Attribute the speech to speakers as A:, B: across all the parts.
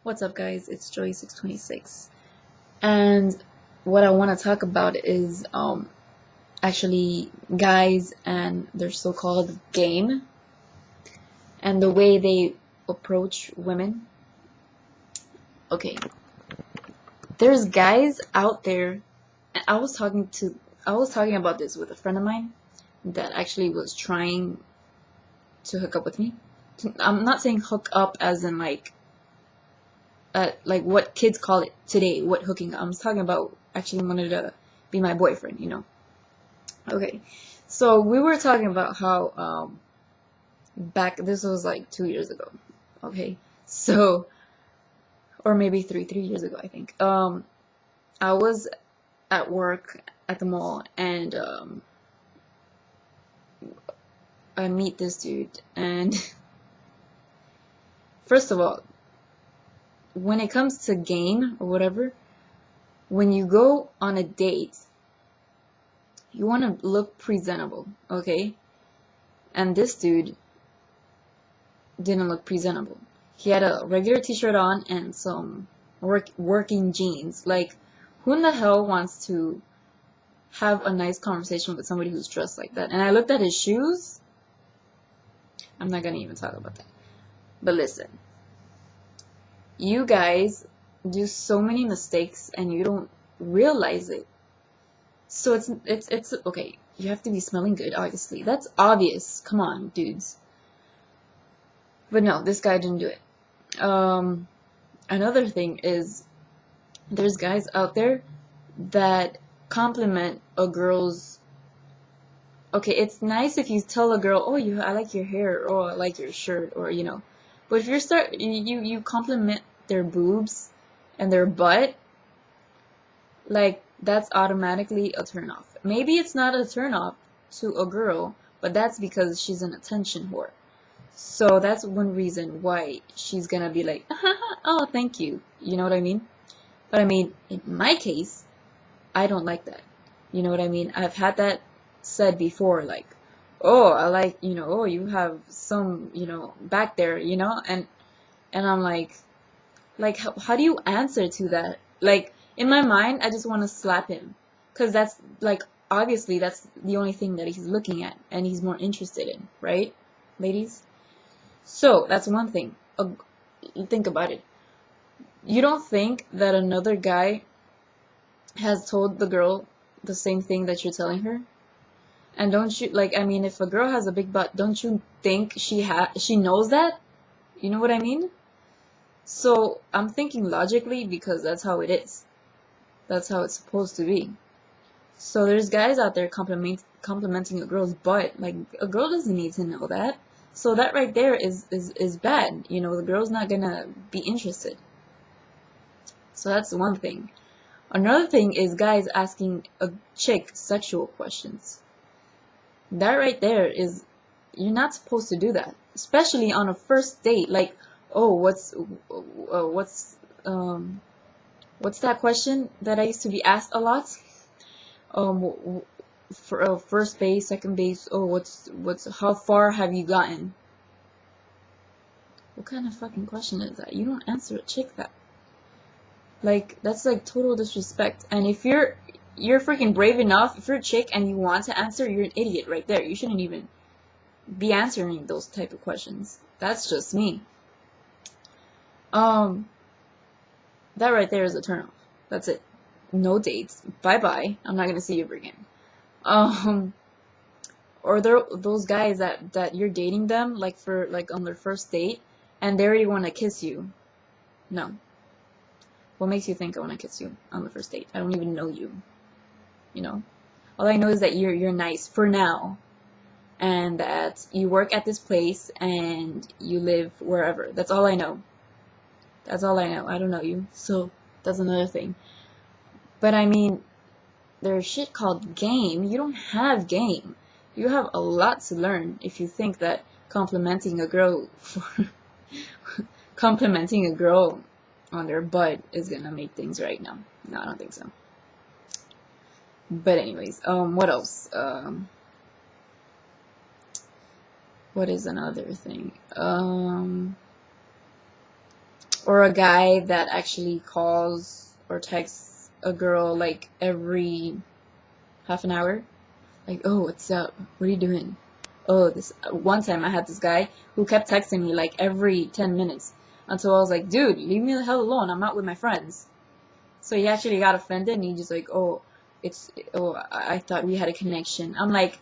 A: What's up, guys? It's Joy626, and what I want to talk about is actually guys and their so-called game and the way they approach women. Okay, there's guys out there, and I was talking about this with a friend of mine that actually was trying to hook up with me. I'm not saying hook up as in like what kids call it today, what hooking up. I'm talking about actually wanted to be my boyfriend. Okay, so we were talking about how back, this was like 2 years ago. Okay, so, or maybe three years ago, I think. I was at work at the mall, and I meet this dude, and first of all, when it comes to game or whatever, when you go on a date, you want to look presentable, okay? And this dude didn't look presentable. He had a regular t-shirt on and some working jeans. Like, who in the hell wants to have a nice conversation with somebody who's dressed like that? And I looked at his shoes. I'm not gonna even talk about that. But listen, you guys do so many mistakes and you don't realize it. So it's okay. You have to be smelling good, obviously. That's obvious. Come on, dudes. But no, this guy didn't do it. Another thing is, there's guys out there that compliment a girl's. Okay, it's nice if you tell a girl, "Oh, I like your hair," or "I like your shirt," or But if you compliment their boobs and their butt, like, that's automatically a turn off. Maybe it's not a turn off to a girl, but that's because she's an attention whore. So that's one reason why she's gonna be like, "Oh, thank you." You know what I mean? But I mean, in my case, I don't like that. You know what I mean? I've had that said before, like, "Oh, I like, oh, you have some, back there, and I'm like, how do you answer to that? Like, in my mind, I just want to slap him, because that's, like, obviously that's the only thing that he's looking at and he's more interested in, right, ladies? So that's one thing. Think about it. You don't think that another guy has told the girl the same thing that you're telling her? And don't you, like, I mean, if a girl has a big butt, don't you think she knows that? You know what I mean? So I'm thinking logically, because that's how it is. That's how it's supposed to be. So there's guys out there complimenting a girl's butt. Like, a girl doesn't need to know that. So that right there is bad. The girl's not gonna be interested. So that's one thing. Another thing is guys asking a chick sexual questions. That right there is, you're not supposed to do that, especially on a first date. Like, "Oh, what's that question that I used to be asked a lot? For first base, second base. Oh, how far have you gotten?" What kind of fucking question is that? You don't answer a chick that. Like, that's like total disrespect. And if you're freaking brave enough, if you're a chick and you want to answer, you're an idiot right there. You shouldn't even be answering those type of questions. That's just me. That right there is a turn off. That's it. No dates. Bye bye. I'm not gonna see you ever again. Or those guys that you're dating them, like, for like on their first date, and they already want to kiss you. No. What makes you think I want to kiss you on the first date? I don't even know you. All I know is that you're nice for now, and that you work at this place and you live wherever. That's all I know. That's all I know. I don't know you, so that's another thing. But I mean, there's shit called game. You don't have game. You have a lot to learn if you think that complimenting a girl on their butt is gonna make things right now. No, I don't think so. But anyways, what else? What is another thing? Or a guy that actually calls or texts a girl like every half an hour. Like, oh, what's up? What are you doing? Oh, this one time I had this guy who kept texting me like every 10 minutes until I was like, dude, leave me the hell alone. I'm out with my friends. So he actually got offended and he just like, I thought we had a connection. I'm like,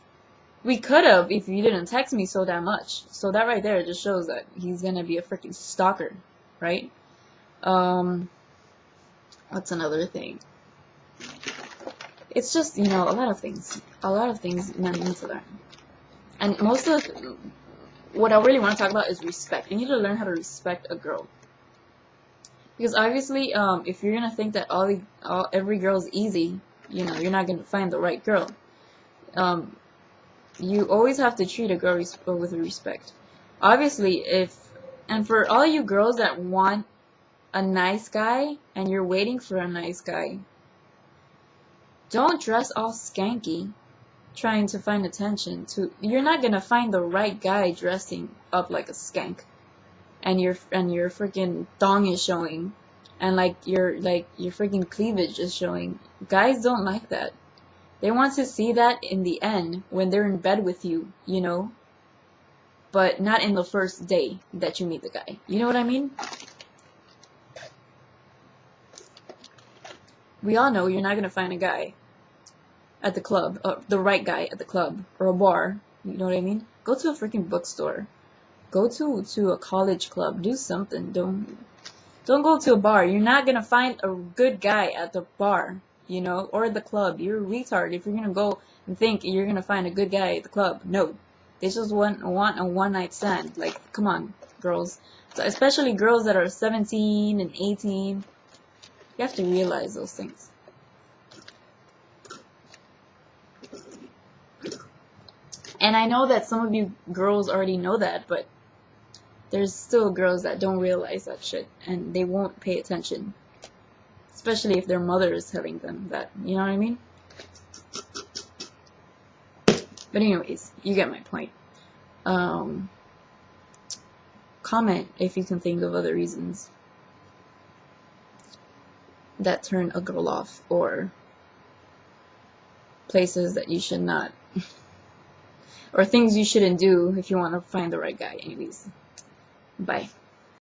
A: we could have if you didn't text me so damn much. So that right there just shows that he's gonna be a freaking stalker, right? What's another thing? It's just, a lot of things. A lot of things men need to learn. And most of what I really want to talk about is respect. You need to learn how to respect a girl. Because obviously, if you're gonna think that every girl's easy, you're not gonna find the right girl. You always have to treat a girl with respect. Obviously, and for all you girls that want a nice guy and you're waiting for a nice guy, don't dress all skanky trying to find attention. You're not gonna find the right guy dressing up like a skank and your freaking thong is showing and your freaking cleavage is showing. Guys don't like that. They want to see that in the end when they're in bed with you, but not in the first day that you meet the guy. You know what I mean? We all know you're not gonna find a guy at the club, the right guy at the club or a bar. You know what I mean? Go to a freaking bookstore. Go to a college club. Do something. Don't go to a bar. You're not gonna find a good guy at the bar, or the club. You're a retard if you're gonna go and think you're gonna find a good guy at the club. No, they just want a one-night stand. Like, come on, girls. So especially girls that are 17 and 18. You have to realize those things. And I know that some of you girls already know that, but there's still girls that don't realize that shit, and they won't pay attention. Especially if their mother is telling them that, you know what I mean? But anyways, you get my point. Comment if you can think of other reasons that turn a girl off, or places that you should not, or things you shouldn't do if you want to find the right guy. Anyways, bye.